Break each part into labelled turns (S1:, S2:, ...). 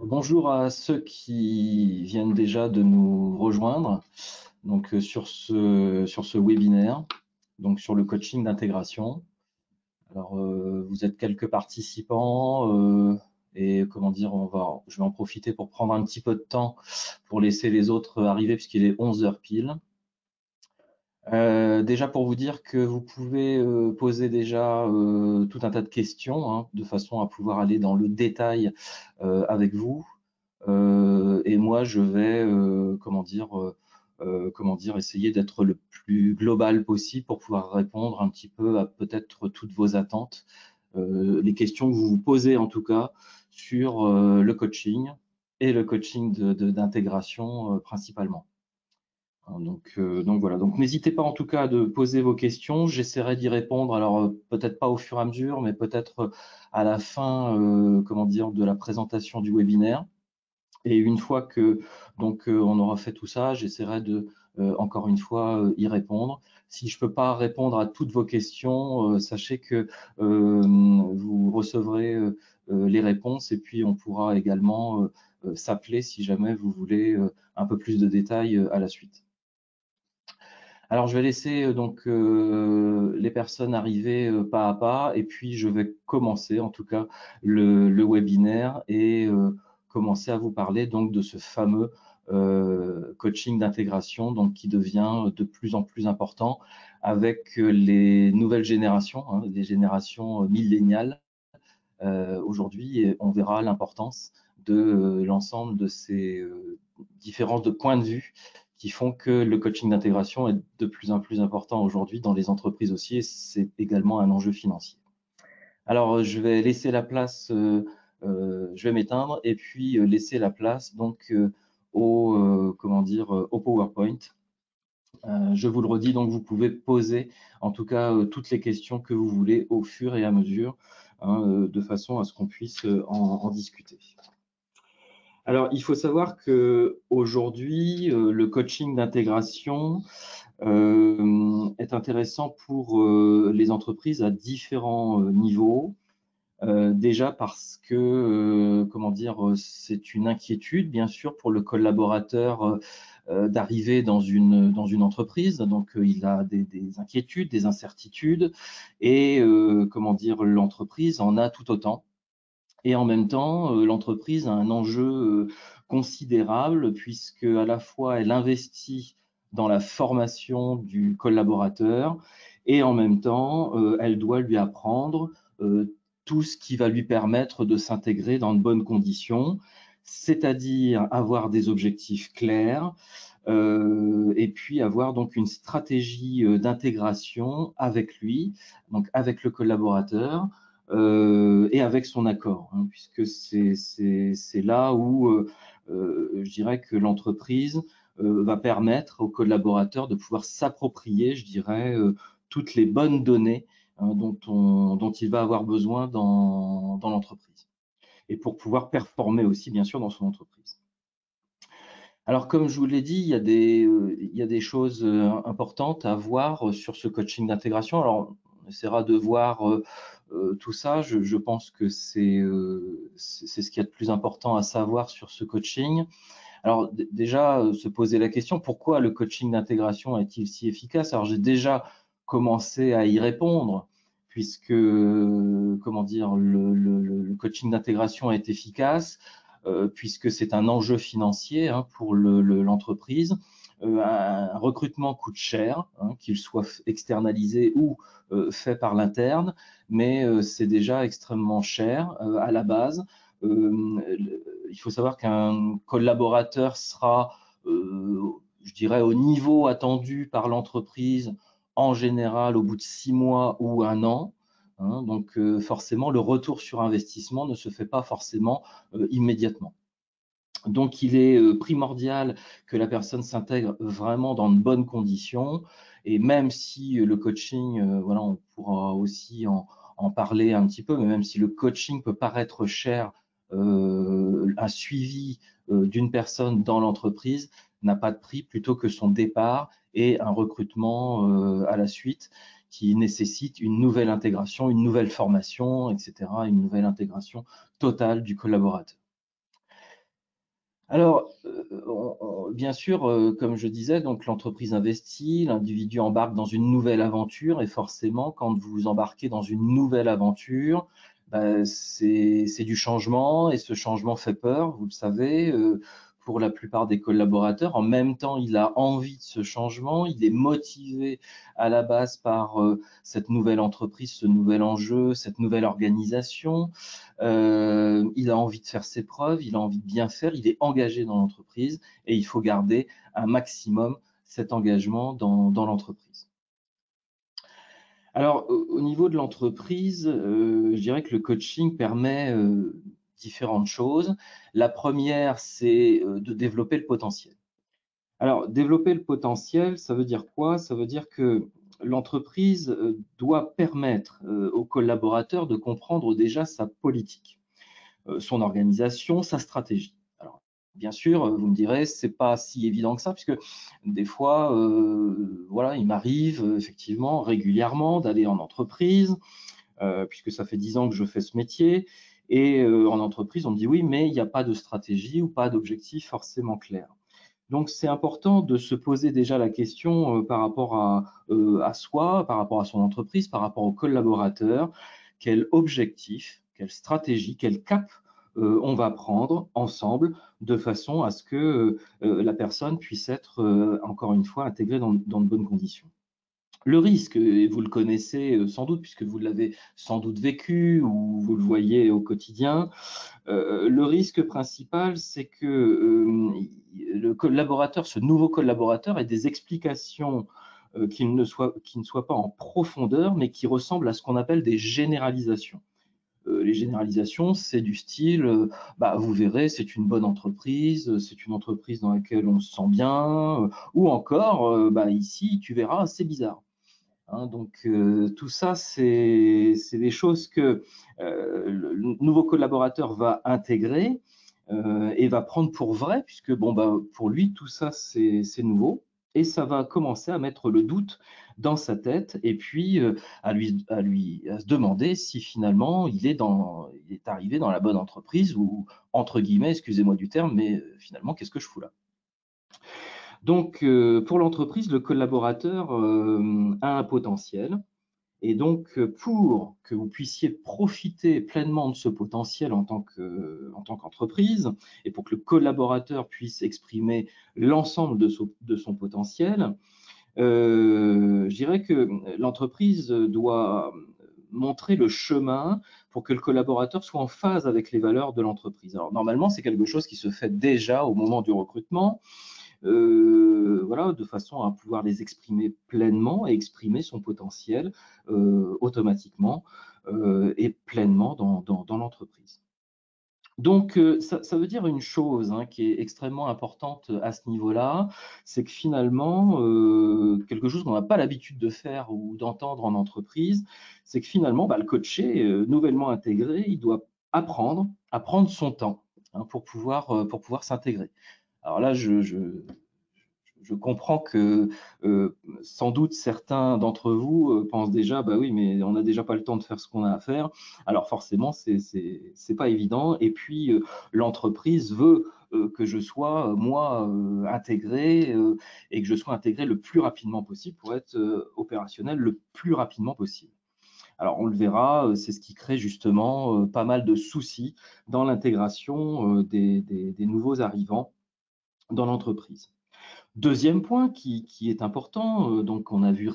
S1: Bonjour à ceux qui viennent déjà de nous rejoindre sur ce webinaire, donc sur le coaching d'intégration. Alors, vous êtes quelques participants et comment dire, je vais en profiter pour prendre un petit peu de temps pour laisser les autres arriver puisqu'il est 11 heures pile. Déjà pour vous dire que vous pouvez poser déjà tout un tas de questions hein, de façon à pouvoir aller dans le détail avec vous. Et moi, je vais, comment dire, essayer d'être le plus global possible pour pouvoir répondre un petit peu à peut-être toutes vos attentes, les questions que vous vous posez en tout cas sur le coaching et le coaching d'intégration principalement. Hein, donc voilà, donc n'hésitez pas en tout cas de poser vos questions, j'essaierai d'y répondre, alors peut-être pas au fur et à mesure, mais peut-être à la fin, comment dire, de la présentation du webinaire. Et une fois que on aura fait tout ça, j'essaierai de encore une fois y répondre. Si je ne peux pas répondre à toutes vos questions, sachez que vous recevrez les réponses et puis on pourra également s'appeler si jamais vous voulez un peu plus de détails à la suite. Alors je vais laisser les personnes arriver pas à pas et puis je vais commencer en tout cas le webinaire et commencer à vous parler donc de ce fameux coaching d'intégration donc qui devient de plus en plus important avec les nouvelles générations, hein, les générations milléniales aujourd'hui, et on verra l'importance de l'ensemble de ces différences de points de vue qui font que le coaching d'intégration est de plus en plus important aujourd'hui dans les entreprises aussi, et c'est également un enjeu financier. Alors, je vais laisser la place, je vais m'éteindre et puis laisser la place donc au PowerPoint. Je vous le redis, donc vous pouvez poser en tout cas toutes les questions que vous voulez au fur et à mesure, hein, de façon à ce qu'on puisse en discuter. Alors, il faut savoir qu'aujourd'hui, le coaching d'intégration est intéressant pour les entreprises à différents niveaux. Déjà parce que, comment dire, c'est une inquiétude, bien sûr, pour le collaborateur d'arriver dans une entreprise. Donc, il a des inquiétudes, des incertitudes, et comment dire, l'entreprise en a tout autant. Et en même temps, l'entreprise a un enjeu considérable puisque à la fois elle investit dans la formation du collaborateur et en même temps, elle doit lui apprendre tout ce qui va lui permettre de s'intégrer dans de bonnes conditions, c'est-à-dire avoir des objectifs clairs, et puis avoir donc une stratégie d'intégration avec lui, donc avec le collaborateur, et avec son accord, hein, puisque c'est là où je dirais que l'entreprise va permettre aux collaborateurs de pouvoir s'approprier, je dirais, toutes les bonnes données hein, dont il va avoir besoin dans l'entreprise et pour pouvoir performer aussi, bien sûr, dans son entreprise. Alors, comme je vous l'ai dit, il y a des choses importantes à voir sur ce coaching d'intégration. Alors, on essaiera de voir tout ça. Je pense que c'est ce qu'il y a de plus important à savoir sur ce coaching. Alors, déjà, se poser la question, pourquoi le coaching d'intégration est-il si efficace? Alors, j'ai déjà commencé à y répondre, puisque, comment dire, le coaching d'intégration est efficace puisque c'est un enjeu financier hein, pour l'entreprise. Un recrutement coûte cher, hein, qu'il soit externalisé ou fait par l'interne, mais c'est déjà extrêmement cher à la base. Il faut savoir qu'un collaborateur sera, je dirais, au niveau attendu par l'entreprise en général au bout de 6 mois ou 1 an. Hein, donc forcément, le retour sur investissement ne se fait pas forcément immédiatement. Donc, il est primordial que la personne s'intègre vraiment dans de bonnes conditions. Et même si le coaching, voilà, on pourra aussi en parler un petit peu, mais même si le coaching peut paraître cher, un suivi d'une personne dans l'entreprise n'a pas de prix plutôt que son départ et un recrutement à la suite qui nécessite une nouvelle intégration, une nouvelle formation, etc., une nouvelle intégration totale du collaborateur. Alors, bien sûr, comme je disais, donc l'entreprise investit, l'individu embarque dans une nouvelle aventure et forcément, quand vous embarquez dans une nouvelle aventure, bah, c'est du changement et ce changement fait peur, vous le savez, pour la plupart des collaborateurs. En même temps, il a envie de ce changement, il est motivé à la base par, cette nouvelle entreprise, ce nouvel enjeu, cette nouvelle organisation. Il a envie de faire ses preuves, il a envie de bien faire, il est engagé dans l'entreprise et il faut garder un maximum cet engagement dans l'entreprise. Alors, au niveau de l'entreprise, je dirais que le coaching permet, différentes choses. La première, c'est, de développer le potentiel. Alors, développer le potentiel, ça veut dire quoi? Ça veut dire que l'entreprise, doit permettre, aux collaborateurs de comprendre déjà sa politique. Son organisation, sa stratégie. Alors, bien sûr, vous me direz, c'est pas si évident que ça, puisque des fois, voilà, il m'arrive effectivement régulièrement d'aller en entreprise, puisque ça fait 10 ans que je fais ce métier, et en entreprise, on me dit oui, mais il n'y a pas de stratégie ou pas d'objectif forcément clair. Donc, c'est important de se poser déjà la question par rapport à soi, par rapport à son entreprise, par rapport aux collaborateurs, quel objectif, quelle stratégie, quel cap on va prendre ensemble de façon à ce que la personne puisse être, encore une fois, intégrée dans de bonnes conditions. Le risque, et vous le connaissez sans doute puisque vous l'avez sans doute vécu ou vous le voyez au quotidien, le risque principal, c'est que le collaborateur, ce nouveau collaborateur, ait des explications qui ne soient pas en profondeur, mais qui ressemblent à ce qu'on appelle des généralisations. Les généralisations, c'est du style, bah, vous verrez, c'est une bonne entreprise, c'est une entreprise dans laquelle on se sent bien, ou encore, bah, ici, tu verras, c'est bizarre. Hein, donc, tout ça, c'est des choses que le nouveau collaborateur va intégrer et va prendre pour vrai, puisque bon, bah, pour lui, tout ça, c'est nouveau. Et ça va commencer à mettre le doute dans sa tête et puis à se demander si finalement il est arrivé dans la bonne entreprise ou, entre guillemets, excusez-moi du terme, mais finalement, qu'est-ce que je fous là? Donc, pour l'entreprise, le collaborateur a un potentiel. Et donc, pour que vous puissiez profiter pleinement de ce potentiel en tant qu'entreprise, et pour que le collaborateur puisse exprimer l'ensemble de son potentiel, je dirais que l'entreprise doit montrer le chemin pour que le collaborateur soit en phase avec les valeurs de l'entreprise. Alors, normalement, c'est quelque chose qui se fait déjà au moment du recrutement, voilà, de façon à pouvoir les exprimer pleinement et exprimer son potentiel automatiquement et pleinement dans l'entreprise. Donc, ça veut dire une chose hein, qui est extrêmement importante à ce niveau-là, c'est que finalement, quelque chose qu'on n'a pas l'habitude de faire ou d'entendre en entreprise, c'est que finalement, bah, le coaché nouvellement intégré, il doit apprendre à prendre son temps hein, pour pouvoir s'intégrer. Alors là, je comprends que sans doute certains d'entre vous pensent déjà, bah oui, mais on n'a déjà pas le temps de faire ce qu'on a à faire. Alors forcément, c'est pas évident. Et puis l'entreprise veut que je sois moi intégré et que je sois intégré le plus rapidement possible pour être opérationnel le plus rapidement possible. Alors on le verra, c'est ce qui crée justement pas mal de soucis dans l'intégration des nouveaux arrivants dans l'entreprise. Deuxième point qui est important, donc on a vu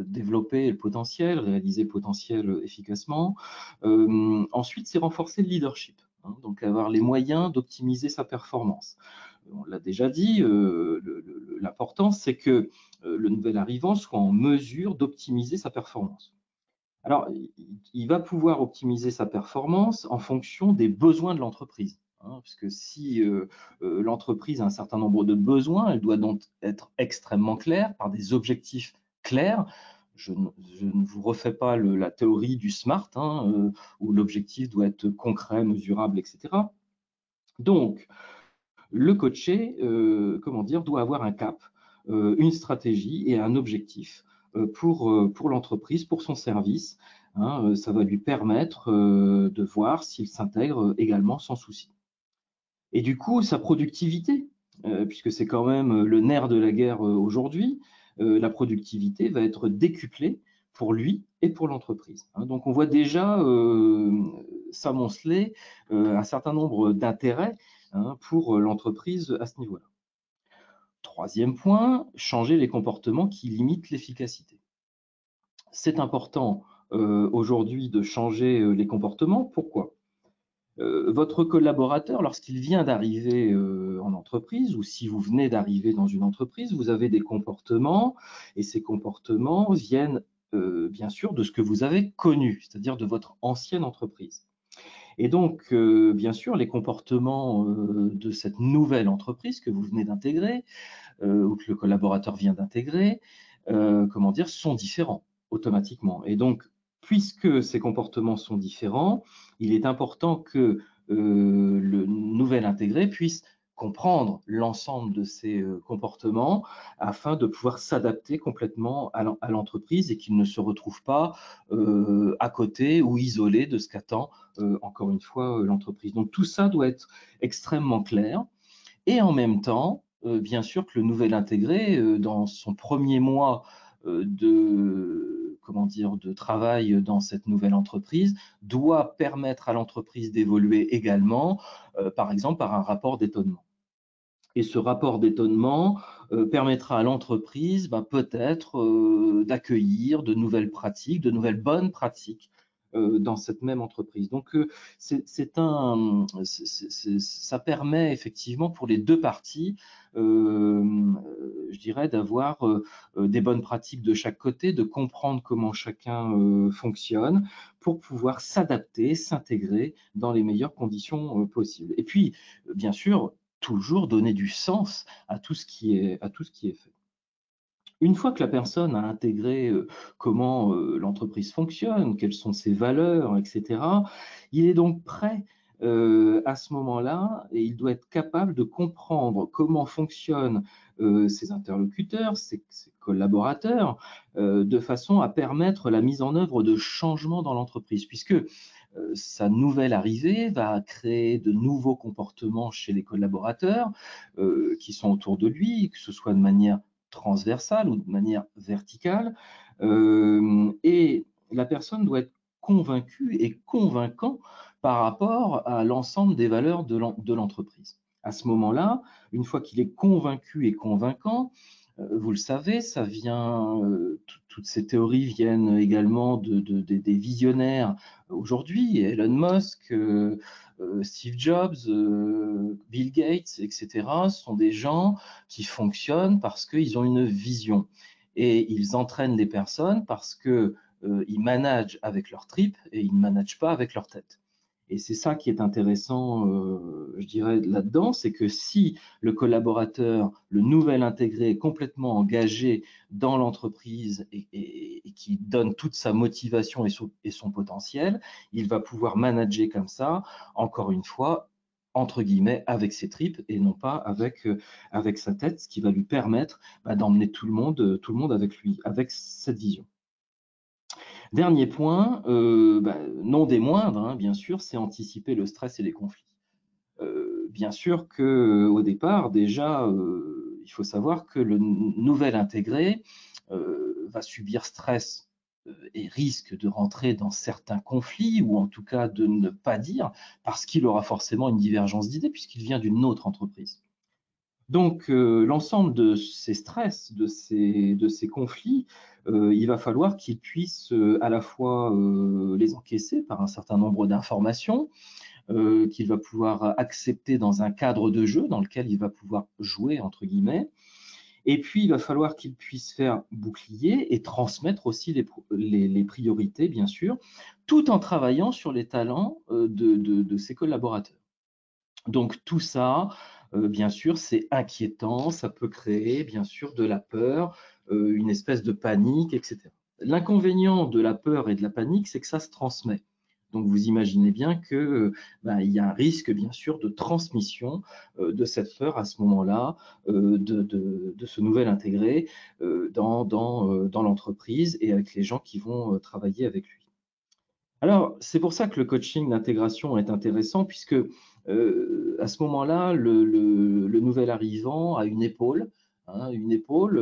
S1: développer le potentiel, réaliser le potentiel efficacement. Ensuite, c'est renforcer le leadership, hein, donc avoir les moyens d'optimiser sa performance. On l'a déjà dit, l'important, c'est que le nouvel arrivant soit en mesure d'optimiser sa performance. Alors, il va pouvoir optimiser sa performance en fonction des besoins de l'entreprise. Hein, parce que si l'entreprise a un certain nombre de besoins, elle doit donc être extrêmement claire, par des objectifs clairs. Je ne vous refais pas la théorie du SMART, hein, où l'objectif doit être concret, mesurable, etc. Donc, le coaché, comment dire, doit avoir un cap, une stratégie et un objectif pour l'entreprise, pour son service. Hein, ça va lui permettre de voir s'il s'intègre également sans souci. Et du coup, sa productivité, puisque c'est quand même le nerf de la guerre aujourd'hui, la productivité va être décuplée pour lui et pour l'entreprise. Hein. Donc on voit déjà s'amonceler un certain nombre d'intérêts, hein, pour l'entreprise à ce niveau-là. Troisième point, changer les comportements qui limitent l'efficacité. C'est important aujourd'hui de changer les comportements. Pourquoi? Votre collaborateur, lorsqu'il vient d'arriver en entreprise, ou si vous venez d'arriver dans une entreprise, vous avez des comportements, et ces comportements viennent bien sûr de ce que vous avez connu, c'est-à-dire de votre ancienne entreprise. Et donc, bien sûr, les comportements de cette nouvelle entreprise que vous venez d'intégrer, ou que le collaborateur vient d'intégrer, comment dire, sont différents automatiquement. Et donc, puisque ces comportements sont différents, il est important que le nouvel intégré puisse comprendre l'ensemble de ces comportements afin de pouvoir s'adapter complètement à l'entreprise et qu'il ne se retrouve pas à côté ou isolé de ce qu'attend encore une fois l'entreprise. Donc tout ça doit être extrêmement clair. Et en même temps, bien sûr que le nouvel intégré, dans son premier mois comment dire, de travail dans cette nouvelle entreprise, doit permettre à l'entreprise d'évoluer également, par exemple par un rapport d'étonnement. Et ce rapport d'étonnement permettra à l'entreprise peut-être d'accueillir de nouvelles pratiques, de nouvelles bonnes pratiques dans cette même entreprise. Donc, ça permet effectivement pour les deux parties, je dirais, d'avoir des bonnes pratiques de chaque côté, de comprendre comment chacun fonctionne pour pouvoir s'adapter, s'intégrer dans les meilleures conditions possibles. Et puis, bien sûr, toujours donner du sens à tout ce qui est fait. Une fois que la personne a intégré comment l'entreprise fonctionne, quelles sont ses valeurs, etc., il est donc prêt à ce moment-là, et il doit être capable de comprendre comment fonctionnent ses interlocuteurs, ses collaborateurs, de façon à permettre la mise en œuvre de changements dans l'entreprise, puisque sa nouvelle arrivée va créer de nouveaux comportements chez les collaborateurs qui sont autour de lui, que ce soit de manière transversale ou de manière verticale. Et la personne doit être convaincue et convaincant par rapport à l'ensemble des valeurs de l'entreprise. À ce moment-là, une fois qu'il est convaincu et convaincant, vous le savez, ça vient, toutes ces théories viennent également des visionnaires aujourd'hui, Elon Musk, Steve Jobs, Bill Gates, etc. sont des gens qui fonctionnent parce qu'ils ont une vision et ils entraînent les personnes parce que ils managent avec leur tripes et ils ne managent pas avec leur tête. Et c'est ça qui est intéressant, je dirais, là-dedans, c'est que si le collaborateur, le nouvel intégré est complètement engagé dans l'entreprise et qui donne toute sa motivation et son potentiel, il va pouvoir manager comme ça, encore une fois, entre guillemets, avec ses tripes et non pas avec sa tête, ce qui va lui permettre d'emmener tout le monde avec lui, avec cette vision. Dernier point, non des moindres, hein, bien sûr, c'est anticiper le stress et les conflits. Bien sûr qu'au départ, déjà, il faut savoir que le nouvel intégré va subir stress et risque de rentrer dans certains conflits, ou en tout cas de ne pas dire, parce qu'il aura forcément une divergence d'idées, puisqu'il vient d'une autre entreprise. Donc, l'ensemble de ces stress, de ces conflits, il va falloir qu'il puisse à la fois les encaisser par un certain nombre d'informations, qu'il va pouvoir accepter dans un cadre de jeu dans lequel il va pouvoir jouer, entre guillemets. Et puis, il va falloir qu'il puisse faire bouclier et transmettre aussi les priorités, bien sûr, tout en travaillant sur les talents de ses collaborateurs. Donc tout ça, bien sûr, c'est inquiétant, ça peut créer bien sûr de la peur, une espèce de panique, etc. L'inconvénient de la peur et de la panique, c'est que ça se transmet. Donc vous imaginez bien que il y a un risque bien sûr de transmission de cette peur à ce moment-là, de ce nouvel intégré dans l'entreprise et avec les gens qui vont travailler avec lui. Alors, c'est pour ça que le coaching d'intégration est intéressant puisque, à ce moment-là, le nouvel arrivant a une épaule, hein, une épaule,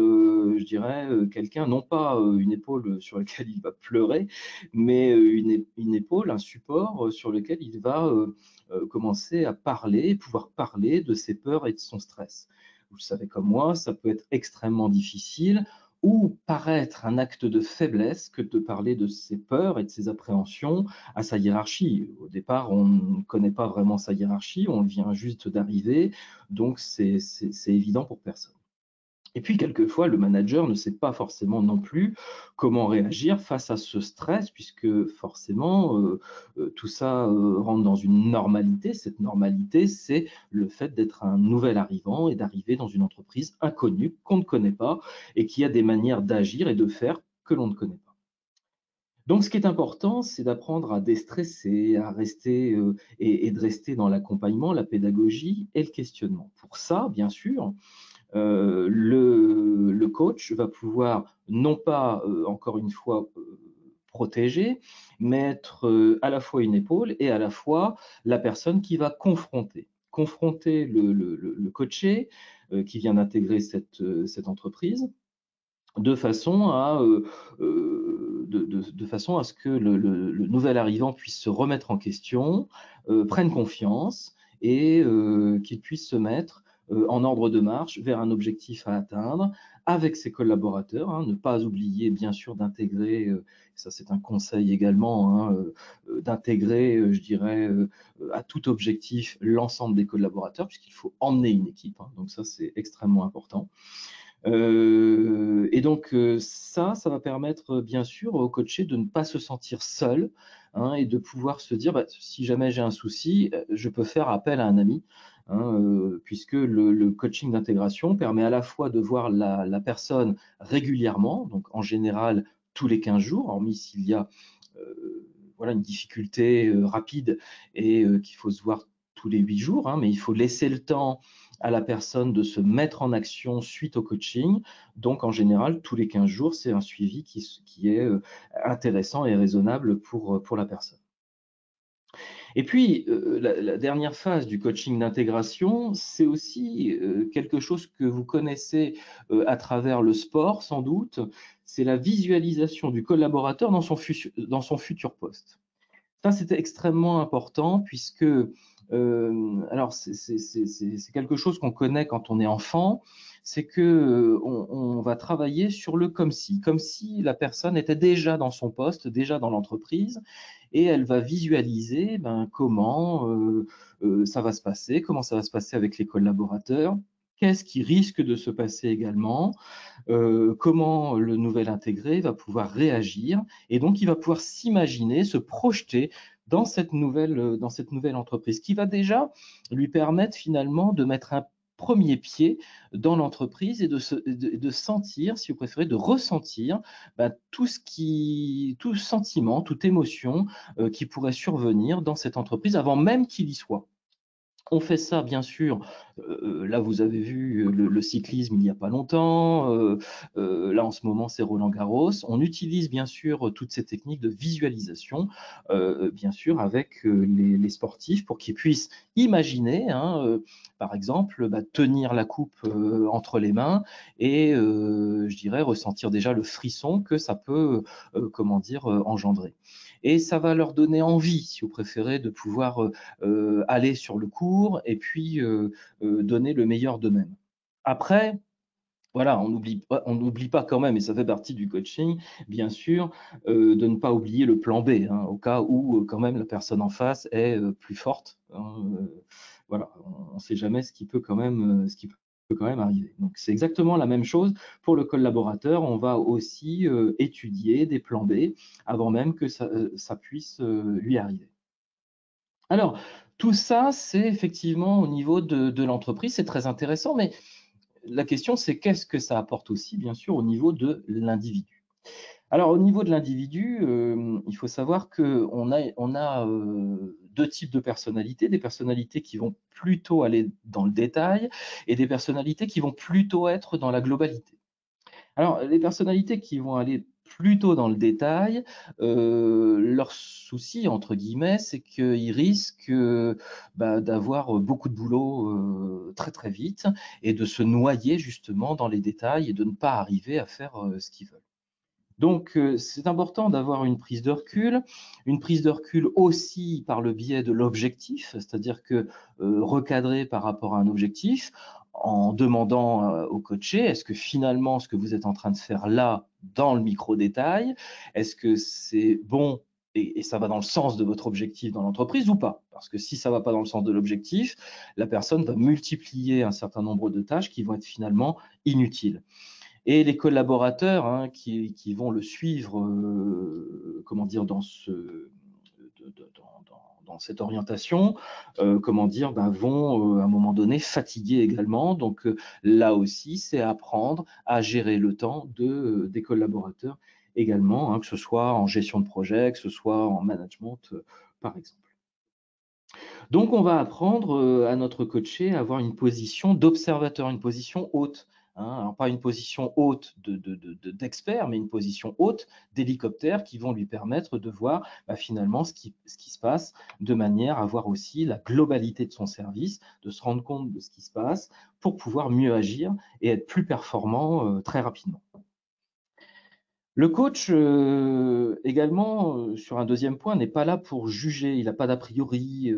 S1: je dirais, quelqu'un non pas, une épaule sur laquelle il va pleurer, mais, une épaule, un support, sur lequel il va, commencer à parler, pouvoir parler de ses peurs et de son stress. Vous le savez comme moi, ça peut être extrêmement difficile ou paraître un acte de faiblesse que de parler de ses peurs et de ses appréhensions à sa hiérarchie. Au départ, on ne connaît pas vraiment sa hiérarchie, on vient juste d'arriver, donc c'est évident pour personne. Et puis, quelquefois, le manager ne sait pas forcément non plus comment réagir face à ce stress, puisque forcément, tout ça rentre dans une normalité. Cette normalité, c'est le fait d'être un nouvel arrivant et d'arriver dans une entreprise inconnue qu'on ne connaît pas et qui a des manières d'agir et de faire que l'on ne connaît pas. Donc, ce qui est important, c'est d'apprendre à déstresser, à rester et de rester dans l'accompagnement, la pédagogie et le questionnement. Pour ça, bien sûr, le coach va pouvoir non pas, encore une fois, protéger, mais être, à la fois une épaule et à la fois la personne qui va confronter. Confronter le coaché, qui vient d'intégrer cette entreprise, de façon à, de façon à ce que le nouvel arrivant puisse se remettre en question, prenne confiance et qu'il puisse se mettre, en ordre de marche vers un objectif à atteindre avec ses collaborateurs, hein. Ne pas oublier bien sûr d'intégrer, ça c'est un conseil également, hein, d'intégrer, je dirais, à tout objectif l'ensemble des collaborateurs puisqu'il faut emmener une équipe, hein, donc ça c'est extrêmement important. Et donc, ça va permettre, bien sûr, au coaché de ne pas se sentir seul, hein, et de pouvoir se dire: «Bah, si jamais j'ai un souci, je peux faire appel à un ami», hein, puisque le coaching d'intégration permet à la fois de voir la personne régulièrement, donc en général tous les 15 jours, hormis s'il y a, voilà, une difficulté, rapide et qu'il faut se voir tous les 8 jours, hein, mais il faut laisser le temps à la personne de se mettre en action suite au coaching. Donc, en général, tous les 15 jours, c'est un suivi qui est intéressant et raisonnable pour la personne. Et puis, la dernière phase du coaching d'intégration, c'est aussi quelque chose que vous connaissez à travers le sport, sans doute, c'est la visualisation du collaborateur dans son futur poste. Ça, c'était extrêmement important puisque, alors c'est quelque chose qu'on connaît quand on est enfant, c'est que, on va travailler sur le comme si la personne était déjà dans son poste, déjà dans l'entreprise et elle va visualiser, ben, comment, ça va se passer, comment ça va se passer avec les collaborateurs, qu'est-ce qui risque de se passer également, comment le nouvel intégré va pouvoir réagir et donc il va pouvoir s'imaginer, se projeter dans cette nouvelle entreprise qui va déjà lui permettre finalement de mettre un premier pied dans l'entreprise et de sentir, si vous préférez, de ressentir bah, tout sentiment, toute émotion qui pourrait survenir dans cette entreprise avant même qu'il y soit. On fait ça bien sûr, là vous avez vu le cyclisme il n'y a pas longtemps, là en ce moment c'est Roland-Garros. On utilise bien sûr toutes ces techniques de visualisation, bien sûr avec, les sportifs pour qu'ils puissent imaginer, hein, par exemple, bah, tenir la coupe, entre les mains et je dirais ressentir déjà le frisson que ça peut, comment dire, engendrer. Et ça va leur donner envie, si vous préférez, de pouvoir, aller sur le cours et puis donner le meilleur d'eux-mêmes. Après, voilà, on n'oublie pas quand même, et ça fait partie du coaching, bien sûr, de ne pas oublier le plan B, hein, au cas où quand même la personne en face est plus forte, hein, voilà, on ne sait jamais ce qui peut quand même, ce qui peut quand même arriver. Donc c'est exactement la même chose pour le collaborateur. On va aussi étudier des plans B avant même que ça puisse lui arriver. Alors, tout ça, c'est effectivement au niveau de l'entreprise, c'est très intéressant, mais la question, c'est qu'est-ce que ça apporte aussi, bien sûr, au niveau de l'individu. Alors, au niveau de l'individu, il faut savoir qu'on a 2 types de personnalités, des personnalités qui vont plutôt aller dans le détail et des personnalités qui vont plutôt être dans la globalité. Alors, les personnalités qui vont aller plutôt dans le détail, leur souci, entre guillemets, c'est qu'ils risquent d'avoir beaucoup de boulot très très vite et de se noyer justement dans les détails et de ne pas arriver à faire ce qu'ils veulent. Donc, c'est important d'avoir une prise de recul aussi par le biais de l'objectif, c'est-à-dire que recadrer par rapport à un objectif, en demandant au coaché, est-ce que finalement ce que vous êtes en train de faire là, dans le micro-détail, est-ce que c'est bon et ça va dans le sens de votre objectif dans l'entreprise ou pas? Parce que si ça ne va pas dans le sens de l'objectif, la personne va multiplier un certain nombre de tâches qui vont être finalement inutiles. Et les collaborateurs qui vont le suivre, comment dire, dans cette orientation, vont à un moment donné fatiguer également. Donc là aussi, c'est apprendre à gérer le temps des collaborateurs également, que ce soit en gestion de projet, que ce soit en management, par exemple. Donc, on va apprendre à notre coaché à avoir une position d'observateur, une position haute. Alors, pas une position haute d'expert, mais une position haute d'hélicoptère qui vont lui permettre de voir finalement ce qui se passe de manière à voir aussi la globalité de son service, de se rendre compte de ce qui se passe pour pouvoir mieux agir et être plus performant très rapidement. Le coach, également, sur un deuxième point, n'est pas là pour juger. Il n'a pas d'a priori.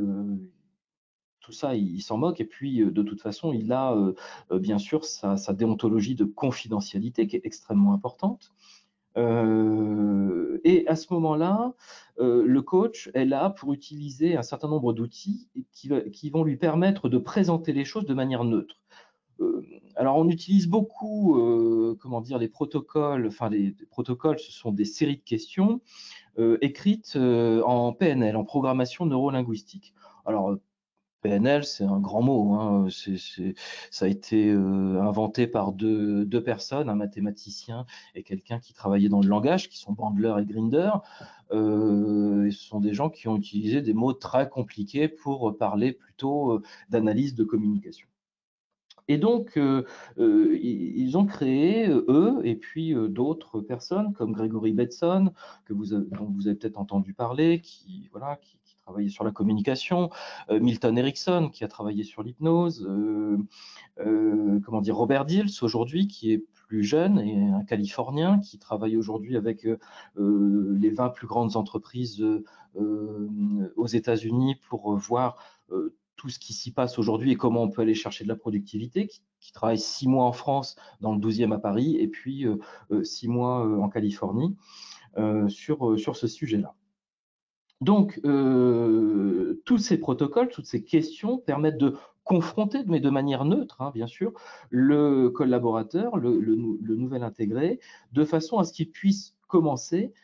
S1: Tout ça, il s'en moque. Et puis, de toute façon, il a bien sûr sa déontologie de confidentialité qui est extrêmement importante. Et à ce moment-là, le coach est là pour utiliser un certain nombre d'outils qui vont lui permettre de présenter les choses de manière neutre. Alors, on utilise beaucoup, comment dire, les protocoles. Enfin, les protocoles, ce sont des séries de questions écrites en PNL, en programmation neurolinguistique. Alors, PNL, c'est un grand mot, hein. Ça a été inventé par deux personnes, un mathématicien et quelqu'un qui travaillait dans le langage, qui sont Bandler et Grinder. Ce sont des gens qui ont utilisé des mots très compliqués pour parler plutôt d'analyse de communication. Et donc, ils ont créé, eux, et puis d'autres personnes comme Gregory Bateson, dont vous avez peut-être entendu parler, qui travaillait sur la communication, Milton Erickson, qui a travaillé sur l'hypnose, Robert Dills, aujourd'hui, qui est plus jeune, et un Californien qui travaille aujourd'hui avec les 20 plus grandes entreprises aux États-Unis pour voir tout ce qui s'y passe aujourd'hui et comment on peut aller chercher de la productivité, qui travaille 6 mois en France, dans le 12e à Paris, et puis 6 mois en Californie, sur ce sujet-là. Donc, tous ces protocoles, toutes ces questions permettent de confronter, mais de manière neutre, bien sûr, le collaborateur, le nouvel intégré, de façon à ce qu'il puisse commencer